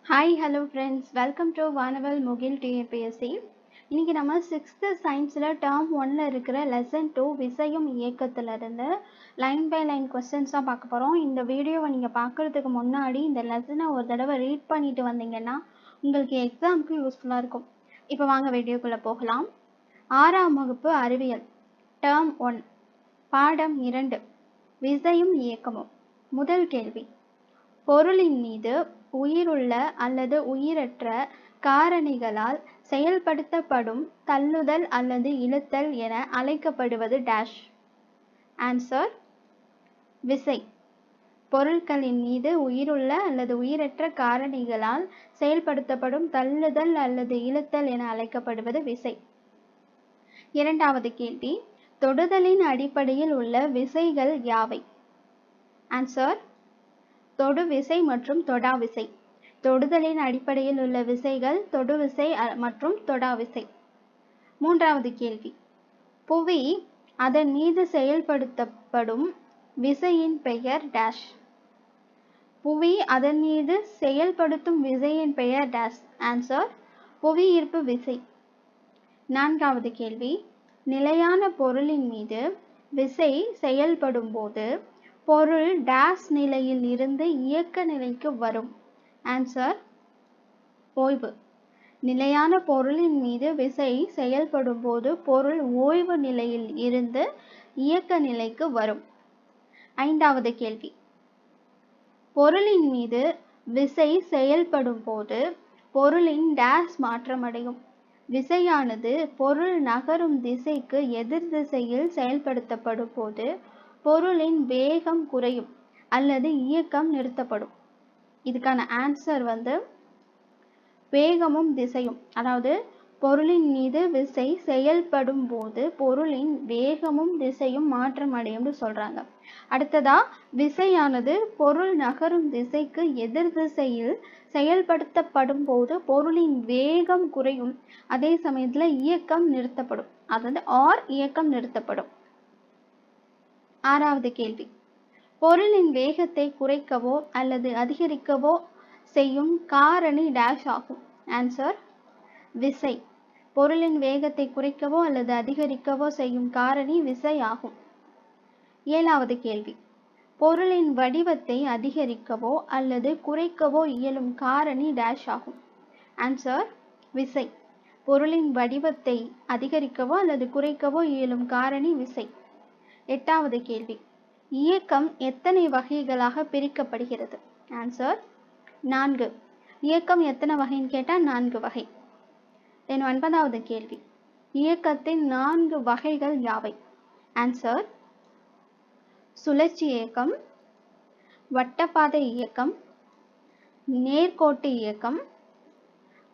Hi hello friends, welcome to வானவல் முகில் TNPSC. இன்றைக்கி நம்ம 6th சயின்ஸில் டேர்ம் 1ல் இருக்கிற லெசன் 2 விசையும் இயக்கத்திலிருந்து லைன் பை லைன் கொஸ்டின்ஸ் தான் பார்க்க போகிறோம். இந்த வீடியோவை நீங்கள் பார்க்குறதுக்கு முன்னாடி இந்த லெசனை ஒரு தடவை ரீட் பண்ணிட்டு வந்தீங்கன்னா உங்களுக்கு எக்ஸாமுக்கு யூஸ்ஃபுல்லாக இருக்கும். இப்போ வாங்க வீடியோக்குள்ளே போகலாம். 6ஆம் வகுப்பு அறிவியல் டேர்ம் 1 பாடம் 2 விசையும் இயக்கமும். முதல் கேள்வி, பொருளின் மீது உயிருள்ள அல்லது உயிரற்ற காரணிகளால் செயல்படுத்தப்படும் தள்ளுதல் அல்லது இழுத்தல் என அழைக்கப்படுவது டேஷ். ஆன்சர் விசை. பொருட்களின் மீது உயிருள்ள அல்லது உயிரற்ற காரணிகளால் செயல்படுத்தப்படும் தள்ளுதல் அல்லது இழுத்தல் என அழைக்கப்படுவது விசை. இரண்டாவது கேள்வி, தொடுதலின் அடிப்படையில் உள்ள விசைகள் யாவை? ஆன்சர் தொடு விசை மற்றும் தொடா விசை. தொடுதலின் அடிப்படையில் உள்ள விசைகள் தொடு விசை மற்றும் தொடா விசை. மூன்றாவது கேள்வி, புவி அதன் மீது செயல்படுத்தப்படும் விசையின் பெயர் டேஷ். புவி அதன் மீது செயல்படுத்தும் விசையின் பெயர் டேஷ். ஆன்சர் புவியீர்ப்பு விசை. நான்காவது கேள்வி, நிலையான பொருளின் மீது விசை செயல்படும் போது பொருள் டேஷ் நிலையில் இருந்து இயக்க நிலைக்கு வரும். ஆன்சர் ஓய்வு. நிலையான பொருளின் மீது விசை செயல்படும் போது பொருள் ஓய்வு நிலையில் இருந்து இயக்க நிலைக்கு வரும். ஐந்தாவது கேள்வி, பொருளின் மீது விசை செயல்படும் போது பொருளின் டேஷ் மாற்றமடையும். விசையானது பொருள் நகரும் திசைக்கு எதிர் திசையில் செயல்படுத்தப்படும் போது பொருளின் வேகம் குறையும் அல்லது இயக்கம் நிறுத்தப்படும். இதுக்கான ஆன்சர் வேகமும் திசையும். அதாவது பொருளின் மீது விசை செயல்படும் போது பொருளின் வேகமும் திசையும் மாற்றம் அடையும்னு சொல்றாங்க. அடுத்ததா, விசையானது பொருள் நகரும் திசைக்கு எதிர் திசையில் செயல்படுத்தப்படும் போது பொருளின் வேகம் குறையும், அதே சமயத்துல இயக்கம் நிறுத்தப்படும். அதாவது இயக்கம் நிறுத்தப்படும். ஆறாவது கேள்வி, பொருளின் வேகத்தை குறைக்கவோ அல்லது அதிகரிக்கவோ செய்யும் காரணி டேஷ் ஆகும். ஆன்சர் விசை. பொருளின் வேகத்தை குறைக்கவோ அல்லது அதிகரிக்கவோ செய்யும் காரணி விசை ஆகும். ஏழாவது கேள்வி, பொருளின் வடிவத்தை அதிகரிக்கவோ அல்லது குறைக்கவோ இயலும் காரணி டேஷ் ஆகும். ஆன்சர் விசை. பொருளின் வடிவத்தை அதிகரிக்கவோ அல்லது குறைக்கவோ இயலும் காரணி விசை. எட்டாவது கேள்வி, இயக்கம் எத்தனை வகைகளாக பிரிக்கப்படுகிறது? ஆன்சர் 4. இயக்கம் எத்தனை வகைன்னு கேட்டால் 4 வகை. தென் 9வது கேள்வி, இயக்கத்தின் 4 வகைகள் யாவை? ஆன்சர் சுழற்சி இயக்கம், வட்டப்பாதை இயக்கம், நேர்கோட்டு இயக்கம்,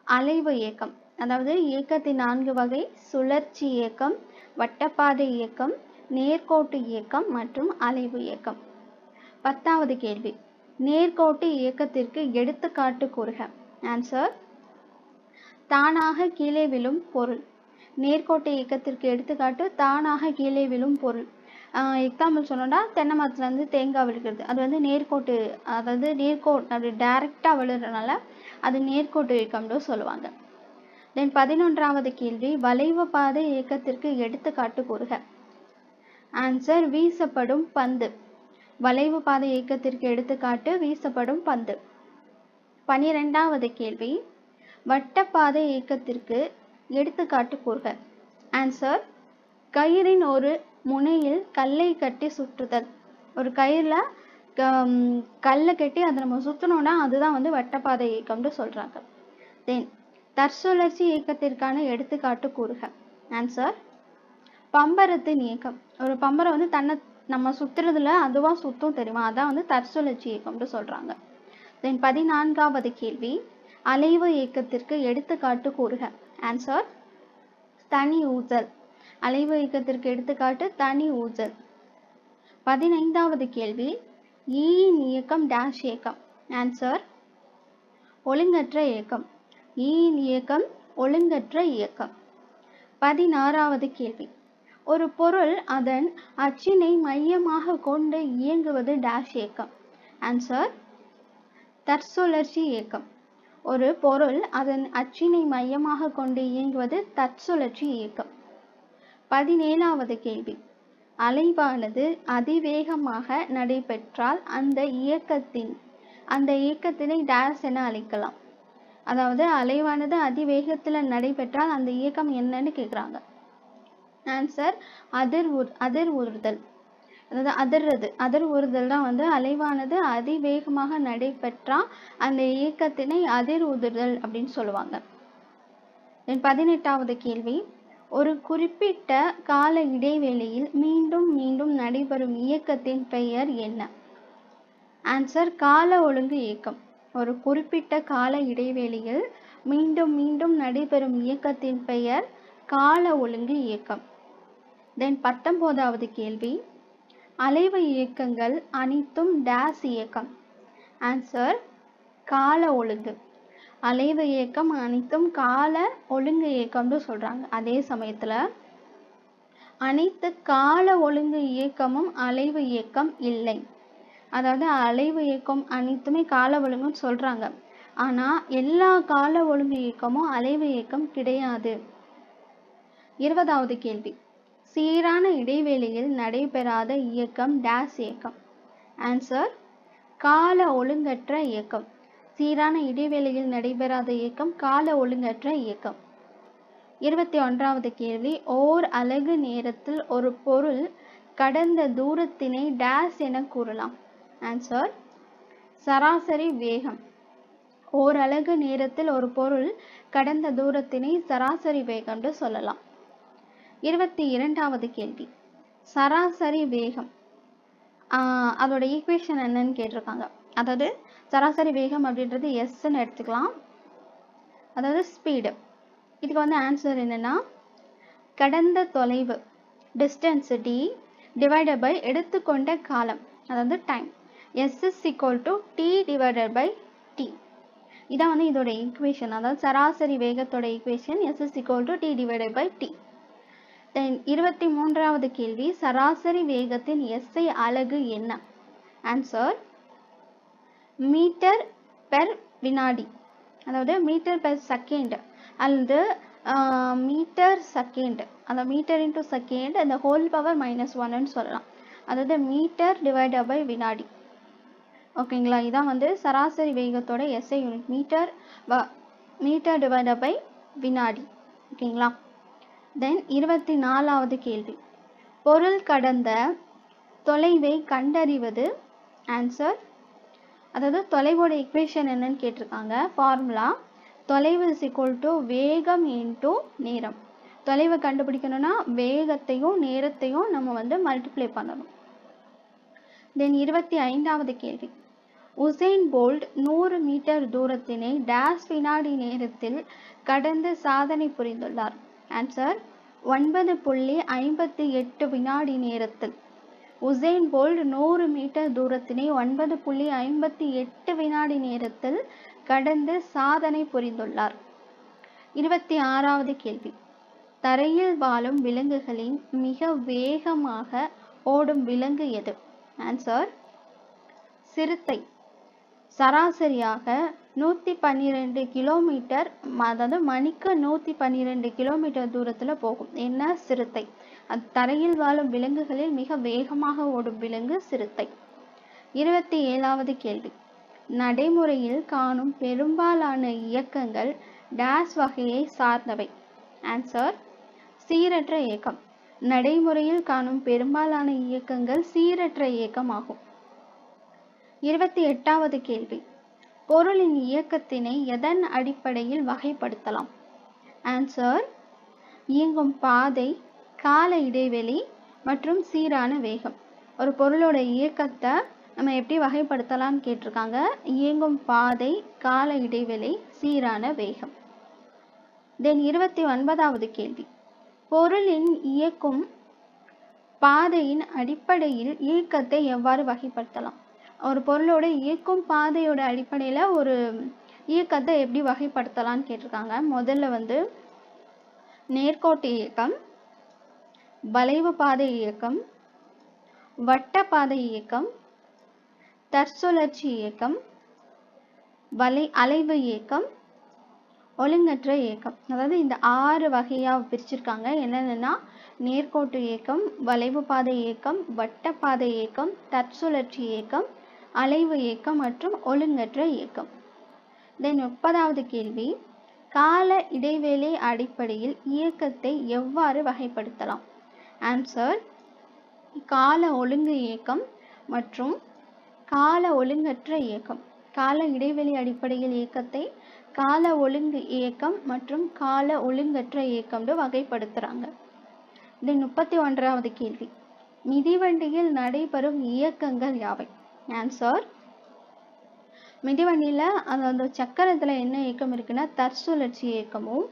அலைவு இயக்கம். அதாவது இயக்கத்தின் 4 வகை சுழற்சி இயக்கம், வட்டப்பாதை இயக்கம், நேர்கோட்டு இயக்கம் மற்றும் அலைவு இயக்கம். 10வது கேள்வி, நேர்கோட்டு இயக்கத்திற்கு எடுத்துக்காட்டு கூறுக. ஆன்சர் தானாக கீழே விழும் பொருள். நேர்கோட்டு இயக்கத்திற்கு எடுத்துக்காட்டு தானாக கீழே விழும் பொருள். எக்ஸாம்பிள் சொன்னோம்னா தென்னை மரத்துலேருந்து தேங்காய் விழுகிறது, அது நேர்கோட்டு, அதாவது அது டைரெக்டாக விழுறதுனால அது நேர்கோட்டு இயக்கம்னு சொல்லுவாங்க. தென் 11வது கேள்வி, வளைவு பாதை இயக்கத்திற்கு எடுத்துக்காட்டு கூறுக. ஆன்சர் வீசப்படும் பந்து. வளைவு பாதை இயக்கத்திற்கு எடுத்துக்காட்டு வீசப்படும் பந்து. 12வது கேள்வி, வட்டப்பாதை இயக்கத்திற்கு எடுத்துக்காட்டு கூறுக. ஆன்சர் கயிறின் ஒரு முனையில் கல்லை கட்டி சுற்றுதல். ஒரு கயிறில் கல்லை கட்டி அதை நம்ம சுற்றணும்னா அதுதான் வட்டப்பாதை இயக்கம்னு சொல்றாங்க. தென் தற்சுழற்சி இயக்கத்திற்கான எடுத்துக்காட்டு கூறுக. ஆன்சர் பம்பரத்தின் இயக்கம். ஒரு பம்பரை தன்னை நம்ம சுத்துறதுல அதுவாக சுத்தும் தெரியுமா, அதான் தற்சுழற்சி இயக்கம்னு சொல்றாங்க. தென் 14வது கேள்வி, அலைவு இயக்கத்திற்கு எடுத்துக்காட்டு கூறுக. ஆன்சர் தனி ஊசல். அலைவு இயக்கத்திற்கு எடுத்துக்காட்டு தனி ஊசல். 15வது கேள்வி, ஈயின் இயக்கம் டேஷ் இயக்கம். ஆன்சர் ஒழுங்கற்ற இயக்கம். ஈயின் இயக்கம் ஒழுங்கற்ற இயக்கம். 16வது கேள்வி, ஒரு பொருள் அதன் அச்சினை மையமாக கொண்டு இயங்குவது டேஷ் இயக்கம். ஆன்சர் தற்சுழற்சி இயக்கம். ஒரு பொருள் அதன் அச்சினை மையமாக கொண்டு இயங்குவது தற்சுழற்சி இயக்கம். 17வது கேள்வி. அலைவானது அதிவேகமாக நடைபெற்றால் அந்த இயக்கத்தினை டேஸ் என அழைக்கலாம். அதாவது அலைவானது அதிவேகத்துல நடைபெற்றால் அந்த இயக்கம் என்னன்னு கேக்குறாங்க. ஆன்சர் அதிர்வுறுதல். அதாவது அதிர்வுறுதல் தான் வந்து அலைவானது அதிவேகமாக நடைபெற்றா அந்த இயக்கத்தினை அதிர்வுறுதல் அப்படின்னு சொல்லுவாங்க. 18வது கேள்வி. ஒரு குறிப்பிட்ட கால இடைவெளியில் மீண்டும் மீண்டும் நடைபெறும் இயக்கத்தின் பெயர் என்ன? ஆன்சர் கால ஒழுங்கு இயக்கம். ஒரு குறிப்பிட்ட கால இடைவெளியில் மீண்டும் மீண்டும் நடைபெறும் இயக்கத்தின் பெயர் கால ஒழுங்கு இயக்கம். 19வது கேள்வி. அலைவு இயக்கங்கள் அனைத்தும் டேஸ் இயக்கம். ஆன்சர் கால ஒழுங்கு. அலைவு இயக்கம் அனைத்தும் கால ஒழுங்கு இயக்கம்னு சொல்றாங்க. அதே சமயத்துல அனைத்து கால ஒழுங்கு இயக்கமும் அலைவு இயக்கம் இல்லை. அதாவது அலைவு இயக்கம் அனைத்துமே கால ஒழுங்குன்னு சொல்றாங்க. ஆனா எல்லா கால ஒழுங்கு இயக்கமும் அலைவு இயக்கம் கிடையாது. 20வது கேள்வி. சீரான இடைவெளியில் நடைபெறாத இயக்கம் டேஸ் இயக்கம். ஆன்சர் கால ஒழுங்கற்ற இயக்கம். சீரான இடைவெளியில் நடைபெறாத இயக்கம் கால ஒழுங்கற்ற இயக்கம். 21வது கேள்வி. ஓர் அலகு நேரத்தில் ஒரு பொருள் கடந்த தூரத்தினை டேஸ் என கூறலாம். ஆன்சர் சராசரி வேகம். ஓர் அலகு நேரத்தில் ஒரு பொருள் கடந்த தூரத்தினை சராசரி வேகம்னு சொல்லலாம். 22வது கேள்வி. சராசரி வேகம் அதோட ஈக்குவேஷன் என்னன்னு கேட்டிருக்காங்க. அதாவது சராசரி வேகம் அப்படின்றது எஸ்ன்னு எடுத்துக்கலாம். அதாவது ஸ்பீடு. இதுக்கு வந்து ஆன்சர் என்னன்னா கடந்த தொலைவு டிஸ்டன்ஸ் டி டிவைடட் பை எடுத்துக்கொண்ட காலம் அதாவது time. S is equal to T divided by T. இதான் வந்து இதோட ஈக்குவேஷன். அதாவது சராசரி வேகத்தோட equation S is equal to T divided by T. Then 23வது கேள்வி. சராசரி வேகத்தின் SI அலகு என்ன? ஆன்சர் மீட்டர் பெர் வினாடி. அதாவது மீட்டர் பெர் செகண்ட் அல்லது மீட்டர் செகண்ட். அந்த மீட்டர் இன்டூ செகண்ட் அந்த ஹோல் பவர் -1ன்னு சொல்லலாம். அதாவது மீட்டர் டிவைடட் பை வினாடி. ஓகேங்களா? இதான் வந்து சராசரி வேகத்தோட SI unit. Metre divided by வினாடி. ஓகேங்களா? தென் 24வது கேள்வி. பொருள் கடந்த தொலைவை கண்டறிவது. ஆன்சர் அதாவது தொலைவோட ஈக்குவேஷன் என்னன்னு கேட்டிருக்காங்க. ஃபார்முலா தொலைவு இஸ் ஈக்குவல் டு வேகம் இன்டூ நேரம். தொலைவை கண்டுபிடிக்கணும்னா வேகத்தையும் நேரத்தையும் நம்ம வந்து மல்டிப்ளை பண்ணணும். தென் 25வது கேள்வி. உசைன் போல்ட் 100 மீட்டர் தூரத்தினை டேஸ் வினாடி நேரத்தில் கடந்து சாதனை புரிந்துள்ளார். ஆன்சர் 9.58 வினாடி நேரத்தில். உசைன் போல்ட் 100 மீட்டர் தூரத்தினை 9.58 வினாடி நேரத்தில் கடந்து சாதனை புரிந்துள்ளார். 26வது கேள்வி. தரையில் வாழும் விலங்குகளின் மிக வேகமாக ஓடும் விலங்கு எது? ஆன்சர் சிறுத்தை. சராசரியாக 112 கிலோமீட்டர் அதாவது மணிக்கு 112 கிலோமீட்டர் தூரத்துல போகும். என்ன? சிறுத்தை. அது தரையில் வாழும் விலங்குகளில் மிக வேகமாக ஓடும் விலங்கு சிறுத்தை. 27வது கேள்வி. நடைமுறையில் காணும் பெரும்பாலான இயக்கங்கள் டேஸ் வகையை சார்ந்தவை. ஆன்சர் சீரற்ற இயக்கம். நடைமுறையில் காணும் பெரும்பாலான இயக்கங்கள் சீரற்ற இயக்கம் ஆகும். 28வது கேள்வி. பொருளின் இயக்கத்தினை எதன் அடிப்படையில் வகைப்படுத்தலாம்? ஆன்சர் இயங்கும் பாதை, கால இடைவெளி மற்றும் சீரான வேகம். ஒரு பொருளோட இயக்கத்தை நம்ம எப்படி வகைப்படுத்தலாம்னு கேட்டிருக்காங்க. இயங்கும் பாதை, கால இடைவெளி, சீரான வேகம். தென் 29வது கேள்வி. பொருளின் இயக்கும் பாதையின் அடிப்படையில் இயக்கத்தை எவ்வாறு வகைப்படுத்தலாம்? ஒரு பொருளோட இயக்கும் பாதையோட அடிப்படையில ஒரு இயக்கத்தை எப்படி வகைப்படுத்தலாம்னு கேட்டிருக்காங்க. முதல்ல வந்து நேர்கோட்டு இயக்கம், வளைவு பாதை இயக்கம், வட்ட பாதை இயக்கம், தற்சுழற்சி இயக்கம், அலைவு இயக்கம், ஒழுங்கற்ற இயக்கம். அதாவது இந்த 6 வகையா பிரிச்சிருக்காங்க. என்னென்னா நேர்கோட்டு இயக்கம், வளைவு பாதை இயக்கம், வட்டப்பாதை இயக்கம், தற்சுழற்சி இயக்கம், அலைவு இயக்கம் மற்றும் ஒழுங்கற்ற இயக்கம். தென் 30வது கேள்வி, கால இடைவெளி அடிப்படையில் இயக்கத்தை எவ்வாறு வகைப்படுத்தலாம்? ஆன்சர், கால ஒழுங்கு இயக்கம் மற்றும் கால ஒழுங்கற்ற இயக்கம். கால இடைவெளி அடிப்படையில் இயக்கத்தை கால ஒழுங்கு இயக்கம் மற்றும் கால ஒழுங்கற்ற இயக்கம்னு வகைப்படுத்துறாங்க. தென் 31வது கேள்வி, மிதிவண்டியில் நடைபெறும் இயக்கங்கள் யாவை? ஆன்சர், மிதிவண்டியில் அந்த சக்கரத்தில் என்ன இயக்கம் இருக்குன்னா தற்சுழற்சி இயக்கமும்,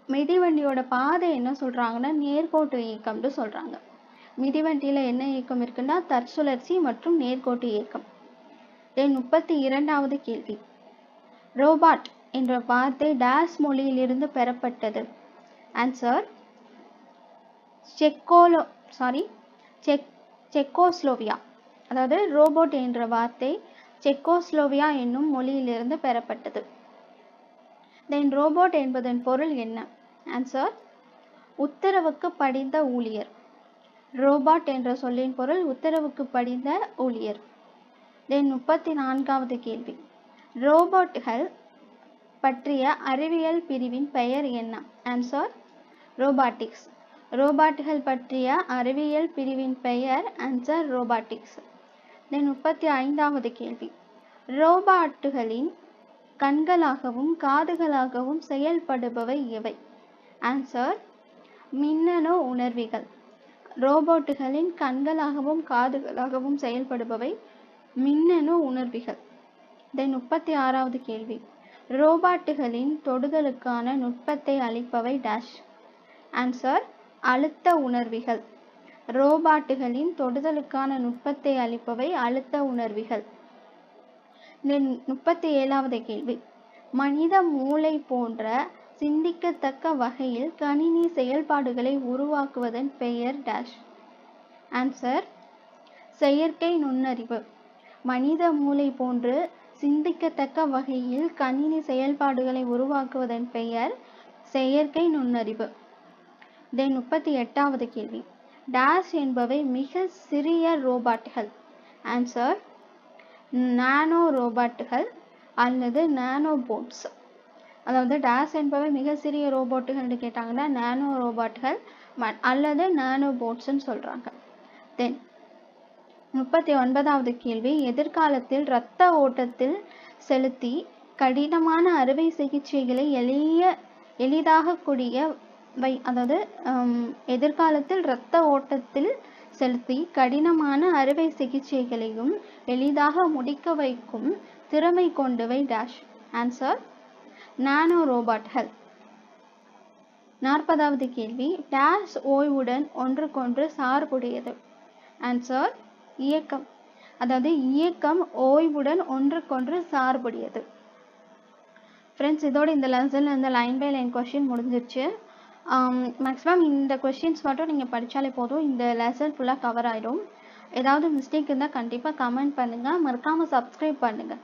மிதிவண்டியோட பாதை என்ன சொல்கிறாங்கன்னா நேர்கோட்டு இயக்கம்னு சொல்கிறாங்க. மிதிவண்டியில் என்ன இயக்கம் இருக்குன்னா தற்சுழற்சி மற்றும் நேர்கோட்டு இயக்கம். தென் 32வது கேள்வி, ரோபாட் என்ற வார்த்தை டேஸ் மொழியிலிருந்து பெறப்பட்டது? ஆன்சர், செக்கோஸ்லோவியா. அதாவது ரோபோட் என்ற வார்த்தை செக்கோஸ்லோவியா என்னும் மொழியிலிருந்து பெறப்பட்டது. தென் ரோபோட் என்பதன் பொருள் என்ன? ஆன்சர், உத்தரவுக்கு படிந்த ஊழியர். ரோபாட் என்ற சொல்லின் பொருள் உத்தரவுக்கு படிந்த ஊழியர். தென் 34வது கேள்வி, ரோபோட்டுகள் பற்றிய அறிவியல் பிரிவின் பெயர் என்ன? Answer, robotics. ரோபாட்டுகள் பற்றிய அறிவியல் பிரிவின் பெயர் ஆன்சர் ரோபாட்டிக்ஸ். தென் 35வது கேள்வி, ரோபாட்டுகளின் கண்களாகவும் காதுகளாகவும் செயல்படுபவை எவை? ஆன்சர், மின்னணு உணர்விகள். ரோபோட்டுகளின் கண்களாகவும் காதுகளாகவும் செயல்படுபவை மின்னணு உணர்விகள். தென் 36வது கேள்வி, ரோபாட்டுகளின் தொடுதலுக்கான நுட்பத்தை அளிப்பவை டேஷ்? ஆன்சர், அழுத்த உணர்விகள். ரோபாட்டுகளின் தொடுதலுக்கான நுட்பத்தை அளிப்பவை அழுத்த உணர்விகள். தென் 37வது கேள்வி, மனித மூளை போன்ற சிந்திக்கத்தக்க வகையில் கணினி செயல்பாடுகளை உருவாக்குவதன் பெயர் டேஷ்? ஆன்சர், செயற்கை நுண்ணறிவு. மனித மூளை போன்று சிந்திக்கத்தக்க வகையில் கணினி செயல்பாடுகளை உருவாக்குவதன் பெயர் செயற்கை நுண்ணறிவு. தென் 38வது கேள்வி, டேஷ் என்பவை மிக சிறிய ரோபாட்டுகள்? ஆன்சர், நானோ ரோபாட்டுகள் அல்லது நானோ போட்ஸ். அதாவது டேஷ் என்பவை மிக சிறிய ரோபோட்டுகள்னு கேட்டாங்கன்னா நானோ ரோபாட்டுகள் அல்லது நானோ போட்ஸ்ன்னு சொல்கிறாங்க. தென் 39வது கேள்வி, எதிர்காலத்தில் இரத்த ஓட்டத்தில் செலுத்தி கடினமான அறுவை சிகிச்சைகளை எளிதாகக்கூடியவை. அதாவது எதிர்காலத்தில் இரத்த ஓட்டத்தில் செலுத்தி கடினமான அறுவை சிகிச்சைகளையும் எளிதாக முடிக்க வைக்கும் திறமை கொண்டவை டேஷ்? ஆன்சர், நானோ ரோபாட்கள். 40வது கேள்வி, டேஷ் ஓய்வுடன் ஒன்றுக்கொன்று சார்புடையது? ஆன்சர், இயக்கம். அதாவது இயக்கம் ஓய்வுடன் ஒன்றுக்கொன்று சார்புடையது. ஃப்ரெண்ட்ஸ், இதோட இந்த லெசனில் இந்த லைன் பை லைன் கொஷின் முடிஞ்சிருச்சு. மேக்ஸிமம் இந்த கொஷின்ஸ் மட்டும் நீங்கள் படித்தாலே போதும், இந்த லெசன் ஃபுல்லாக கவர் ஆகிடும். ஏதாவது மிஸ்டேக் இருந்தால் கண்டிப்பாக கமெண்ட் பண்ணுங்கள், மறக்காமல் சப்ஸ்கிரைப் பண்ணுங்கள்.